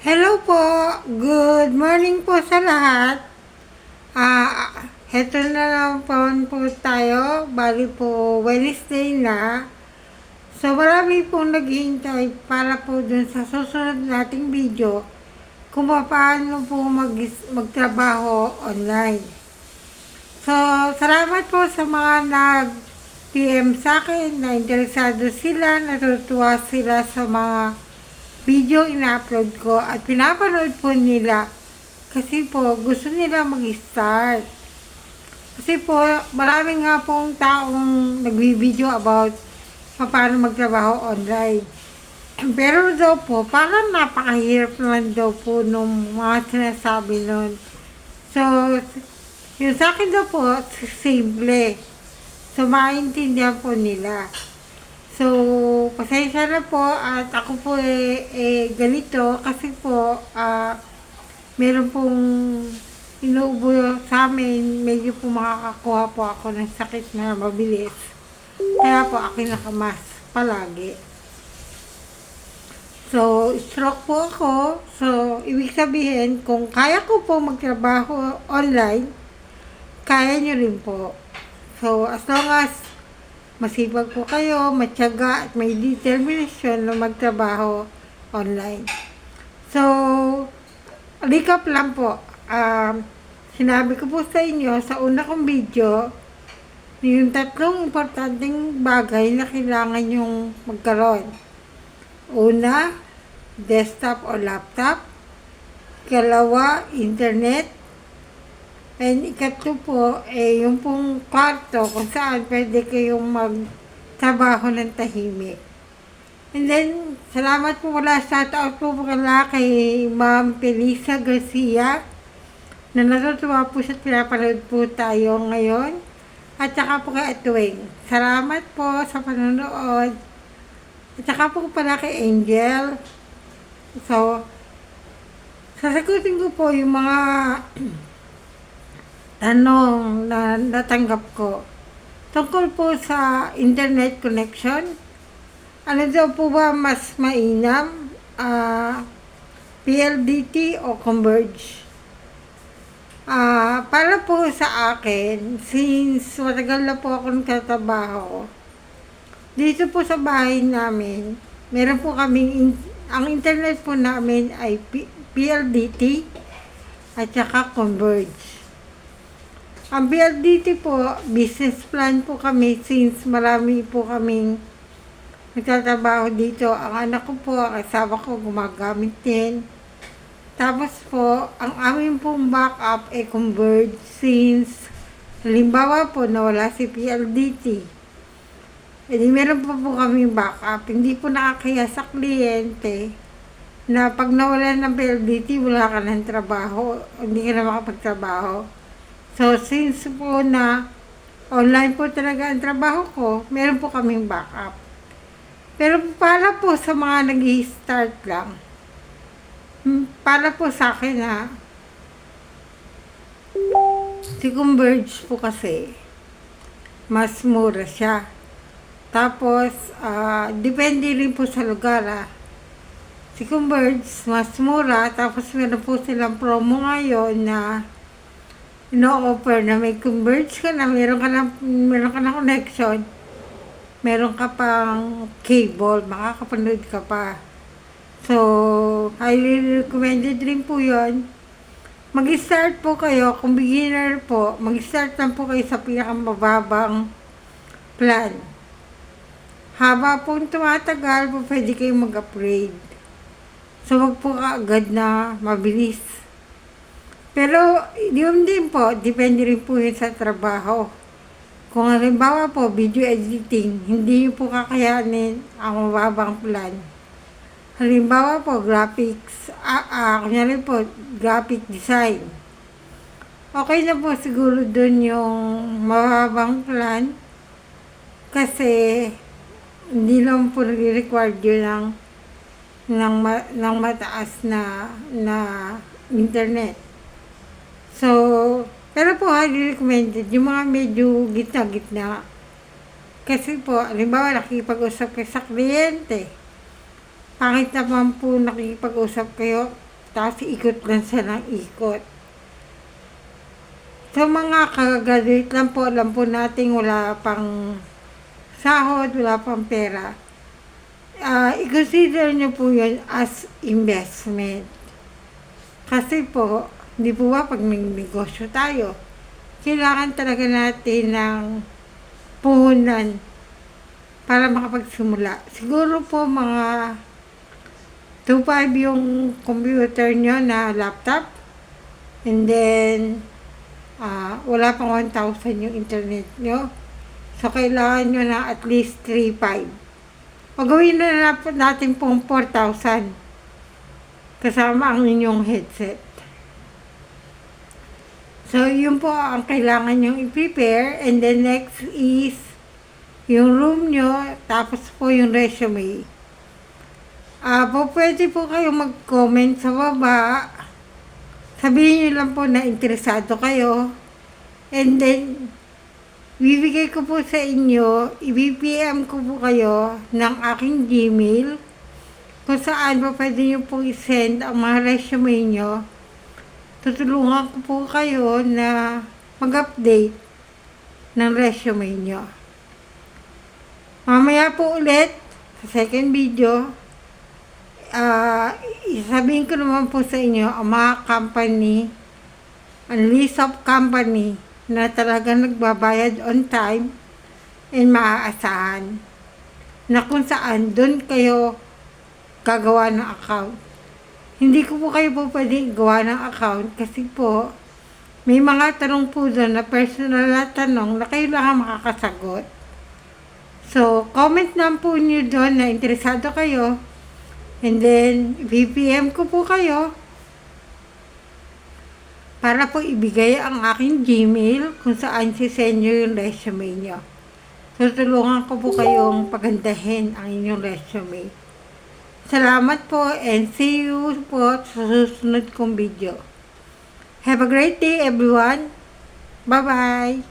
Hello po, good morning po sa lahat. Heto na naman po tayo, bali po Wednesday na. So marami pong naghihintay para po dun sa susunod nating video kung paano po magtrabaho online. So salamat po sa mga nag-PM sa akin na interesado sila, natutuwa sila sa mga video ina-upload ko at pinapanood po nila kasi po gusto nila mag-start. Kasi po marami nga pong taong nagbi-video about paano magtrabaho online. Pero daw po, parang napakahirap naman daw po nung mga sinasabi nun. So, yung sa akin daw po, simple. So, maintindihan po nila. So, pasensya na po at ako po ganito kasi po meron pong inuubo sa amin, medyo po makakakuha po ako ng sakit na mabilis. Kaya po ako nakamas palagi. So, stroke po ako. So, ibig sabihin, kung kaya ko po magtrabaho online, kaya nyo rin po. So, as long as masipag po kayo, matyaga at may determination na magtrabaho online. So, recap lang po. Sinabi ko po sa inyo sa una kong video, yung tatlong importanteng bagay na kailangan yung magkaroon. Una, desktop o laptop. Ikalawa, internet. And ikatlo po, yung pong kwarto kung saan pwede kayong magtrabaho ng tahimik. And then, salamat po pala, shout out po pala kay Ma'am Felisa Garcia na natutuwa po siya at pinapanood po tayo ngayon. At saka po kay Atwing. Salamat po sa panonood. At saka po pala kay Angel. So, sasagutin ko po yung mga tanong na natanggap ko. Tungkol po sa internet connection, ano daw po ba mas mainam? PLDT o Converge? Para po sa akin, since matagal na po ako nagtatrabaho, dito po sa bahay namin, meron po kaming, ang internet po namin ay PLDT at saka Converge. Ang PLDT po, business plan po kami since marami po kaming nagtatrabaho dito. Ang anak ko po, ang asawa ko gumagamit din. Tapos po, ang amin pong backup ay Converge since halimbawa po nawala si PLDT. E di meron po kami backup. Hindi po nakakaya sa kliyente na pag nawala ng PLDT, wala ka ng trabaho, hindi ka na makapagtrabaho. So, since po na online po talaga ang trabaho ko, meron po kaming backup. Pero para po sa mga nag-i-start lang, para po sa akin si Converge po kasi, mas mura siya. Tapos, depende rin po sa lugar Si Converge, mas mura. Tapos, meron po silang promo ngayon na ino-offer na may Converge ka na, meron ka na connection, meron ka pang cable, makakapanood ka pa. So, highly recommended rin po yun. Mag-start po kayo, kung beginner po, mag-start lang po kayo sa pinakamababang plan. Haba pong tumatagal po, pwede kayong mag-upgrade. So, wag po kaagad na mabilis. Pero, yun din po, depende rin po yun sa trabaho. Kung halimbawa po, video editing, hindi yun po kakayanin ang mababang plan. Halimbawa po, graphics, kunyari po, graphic design. Okay na po siguro dun yung mababang plan kasi hindi lang po nag-require yun ng mataas na internet. So, pero po highly recommended yung mga medyo gitna-gitna. Kasi po, halimbawa nakikipag-usap kayo sa kliyente. Pangit naman po nakikipag-usap kayo Tapos ikot lang siya ng ikot. So mga kagagraduate lang po, alam po natin wala pang sahod, wala pang pera. I-consider nyo po yun as investment. Kasi po, hindi po ba pag nagnegosyo tayo, kailangan talaga natin ng puhunan para makapagsimula. Siguro po mga 2.5 yung computer nyo na laptop, and then wala pang 1,000 yung internet nyo. So, kailangan nyo na at least 3.5. O gawin na natin pong 4,000 kasama ang inyong headset. So, yun po ang kailangan nyo i-prepare. And then next is yung room nyo, tapos po yung resume. Pwede po kayo mag-comment sa baba. Sabihin nyo lang po na interesado kayo. And then, bibigay ko po sa inyo, i-BPM ko po kayo ng aking Gmail kung saan po pwede nyo po i-send ang mga resume nyo. Tutulungan ko po kayo na mag-update ng resume nyo. Mamaya po ulit sa second video, isabihin ko naman po sa inyo ang mga company, ang list of company na talagang nagbabayad on time and maaasahan, na kung saan doon kayo gagawa ng account. Hindi ko po kayo po pwede gawa ng account kasi po may mga tanong po doon na personal na tanong na kayo lang ang makakasagot. So, comment lang po niyo doon na interesado kayo. And then, VPM ko po kayo para po ibigay ang aking Gmail kung saan sisend nyo yung resume nyo. Tutulungan ko po kayong pagandahin ang inyong resume. Salamat po and see you po sa susunod kong video. Have a great day everyone. Bye-bye!